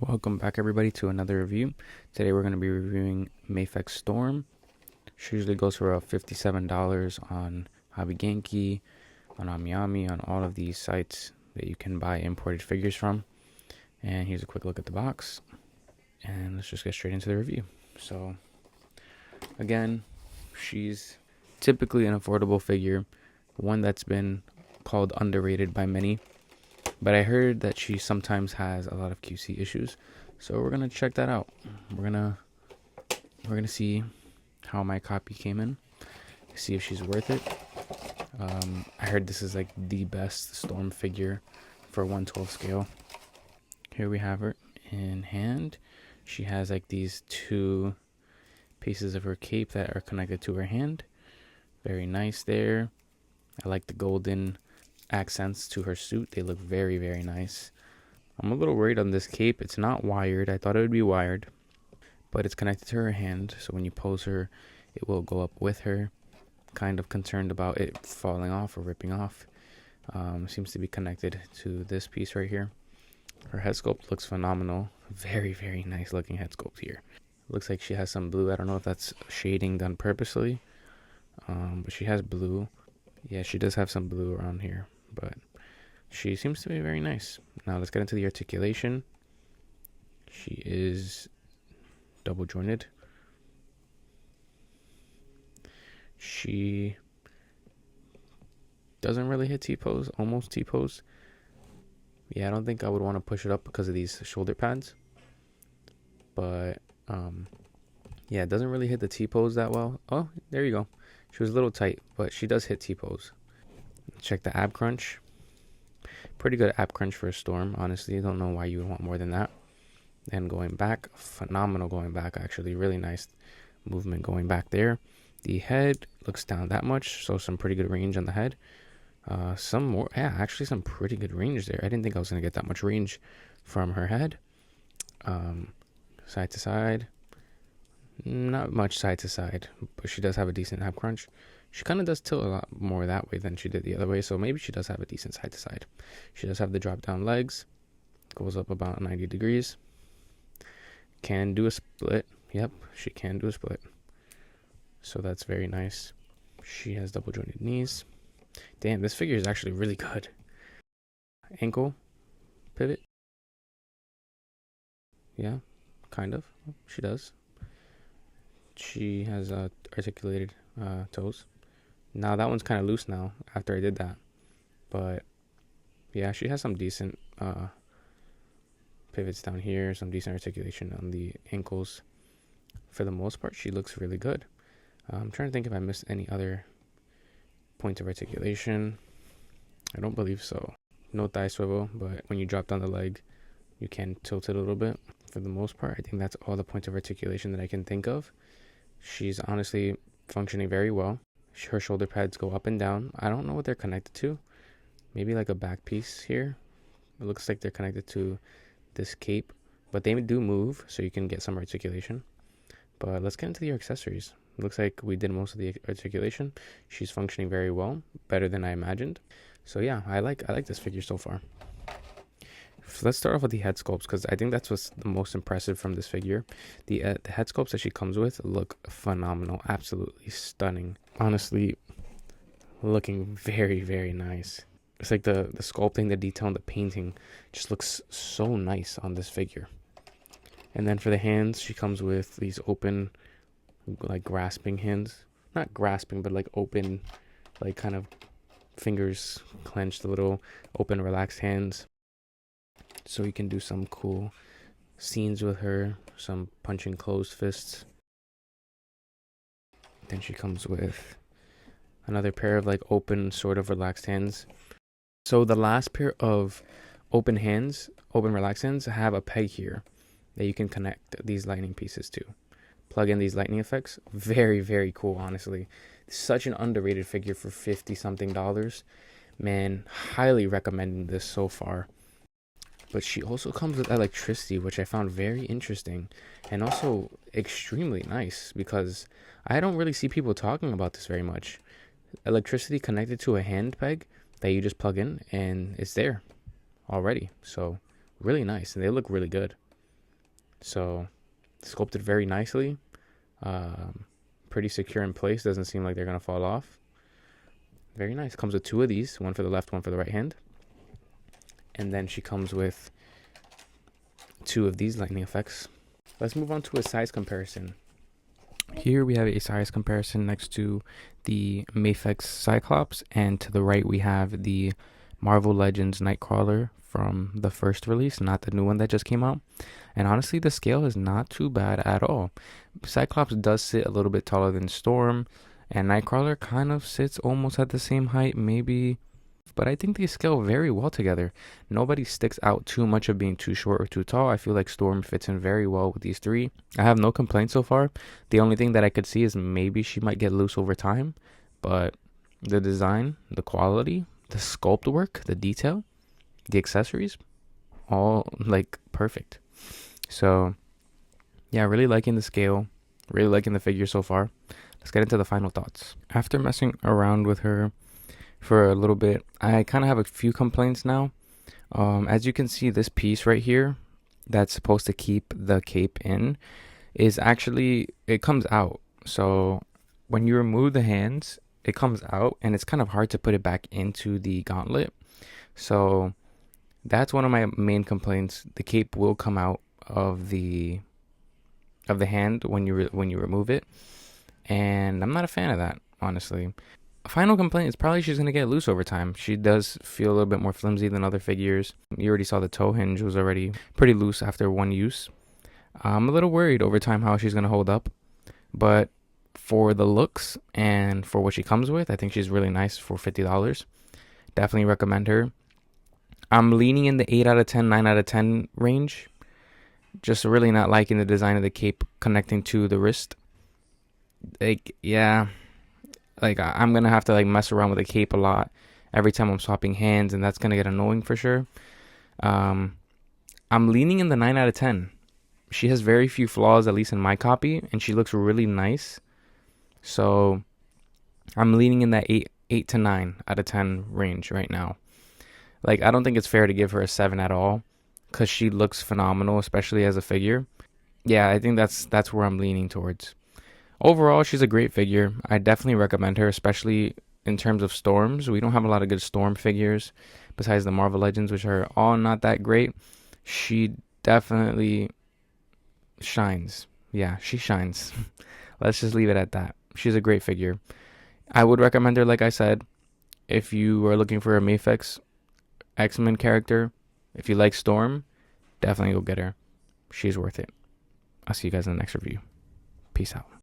Welcome back everybody to another review. Today we're going to be reviewing Mafex Storm. She usually goes for about $57 on Hobby Genki, on AmiAmi, on all of these sites that you can buy imported figures from. And here's a quick look at the box. And let's just get straight into the review. So, again, she's typically an affordable figure, one that's been called underrated by many. But I heard that she sometimes has a lot of QC issues, so we're gonna check that out. We're gonna see how my copy came in, see if she's worth it. I heard this is like the best Storm figure for 1/12 scale. Here we have her in hand. She has like these two pieces of her cape that are connected to her hand. Very nice there. I like the golden accents to her suit. They look very, very nice. I'm a little worried on this cape. It's not wired. I thought it would be wired, but it's connected to her hand, so when you pose her, it will go up with her. Kind of concerned about it falling off or ripping off. Seems to be connected to this piece right here. Her head sculpt looks phenomenal. Very, very nice looking head sculpt here. Looks like she has some blue. I don't know if that's shading done purposely, but she has blue. Yeah, she does have some blue around here, but she seems to be very nice. Now let's get into the articulation. She is double jointed. She doesn't really hit T-pose, almost T-pose. Yeah, I don't think I would want to push it up because of these shoulder pads. But, yeah, it doesn't really hit the T-pose that well. Oh, there you go. She was a little tight, but she does hit T-pose. Check the ab crunch. Pretty good ab crunch for a Storm, honestly. I don't know why you would want more than that. And going back, phenomenal going back, actually. Really nice movement going back there. The head looks down that much, so some pretty good range on the head. Some more, yeah, actually some pretty good range there. I didn't think I was going to get that much range from her head. Side to side. Not much side to side, but she does have a decent ab crunch. She kind of does tilt a lot more that way than she did the other way, so maybe she does have a decent side to side. She does have the drop down legs. Goes up about 90 degrees. Can do a split. Yep, she can do a split. So that's very nice. She has double jointed knees. Damn, this figure is actually really good. Ankle pivot. Yeah, kind of. She does. She has articulated toes. Now that one's kind of loose now after I did that. But yeah, she has some decent pivots down here, some decent articulation on the ankles. For the most part, she looks really good. I'm trying to think if I missed any other points of articulation. I don't believe so. No thigh swivel, but when you drop down the leg, you can tilt it a little bit. For the most part, I think that's all the points of articulation that I can think of. She's honestly functioning very well. Her shoulder pads go up and down. I don't know what they're connected to. Maybe like a back piece here. It looks like they're connected to this cape, but they do move, so you can get some articulation. But let's get into the accessories. It looks like we did most of the articulation. She's functioning very well, better than I imagined. So yeah, I like this figure so far. So let's start off with the head sculpts, because I think that's what's the most impressive from this figure. The head sculpts that she comes with look phenomenal, absolutely stunning. Honestly, looking very, very nice. It's like the sculpting, the detail, and the painting just looks so nice on this figure. And then for the hands, she comes with these open, like grasping hands. Not grasping, but like open, like kind of fingers clenched, a little open, relaxed hands. So you can do some cool scenes with her, some punching closed fists. Then she comes with another pair of like open, sort of relaxed hands. So the last pair of open hands, open relaxed hands, have a peg here that you can connect these lightning pieces to. Plug in these lightning effects. Very, very cool, honestly. Such an underrated figure for $50-something. Man, highly recommending this so far. But she also comes with electricity, which I found very interesting and also extremely nice, because I don't really see people talking about this very much. Electricity connected to a hand peg that you just plug in, and it's there already. So really nice, and they look really good. So sculpted very nicely, pretty secure in place. Doesn't seem like they're gonna fall off. Very nice. Comes with 2 of these, one for the left, one for the right hand. And then she comes with 2 of these lightning effects. Let's move on to a size comparison. Here we have a size comparison next to the Mafex Cyclops, and to the right we have the Marvel Legends Nightcrawler from the first release, not the new one that just came out. And honestly, the scale is not too bad at all. Cyclops does sit a little bit taller than Storm, and Nightcrawler kind of sits almost at the same height, maybe, but I think they scale very well together. Nobody sticks out too much of being too short or too tall. I feel like Storm fits in very well with these 3. I have no complaints so far. The only thing that I could see is maybe she might get loose over time, but the design, the quality, the sculpt work, the detail, the accessories, all like perfect. So yeah, really liking the scale, really liking the figure so far. Let's get into the final thoughts. After messing around with her for a little bit, I kind of have a few complaints now. As you can see, this piece right here that's supposed to keep the cape in is actually, it comes out. So when you remove the hands, it comes out, and it's kind of hard to put it back into the gauntlet. So that's one of my main complaints. The cape will come out of the hand when you remove it, and I'm not a fan of that, honestly. A final complaint is probably she's going to get loose over time. She does feel a little bit more flimsy than other figures. You already saw the toe hinge was already pretty loose after one use. I'm a little worried over time how she's going to hold up, but for the looks and for what she comes with, I think she's really nice for $50. Definitely recommend her. I'm leaning in the 8 out of 10, 9 out of 10 range. Just really not liking the design of the cape connecting to the wrist. Like, yeah, like I'm gonna have to like mess around with the cape a lot every time I'm swapping hands, and that's gonna get annoying for sure. I'm leaning in the 9 out of 10. She has very few flaws, at least in my copy, and she looks really nice. So I'm leaning in that 8 to 9 out of 10 range right now. Like, I don't think it's fair to give her a 7 at all, because she looks phenomenal, especially as a figure. Yeah, I think that's where I'm leaning towards. Overall, she's a great figure. I definitely recommend her, especially in terms of Storms. We don't have a lot of good Storm figures besides the Marvel Legends, which are all not that great. She definitely shines. Yeah, she shines. Let's just leave it at that. She's a great figure. I would recommend her, like I said, if you are looking for a Mafex X-Men character. If you like Storm, definitely go get her. She's worth it. I'll see you guys in the next review. Peace out.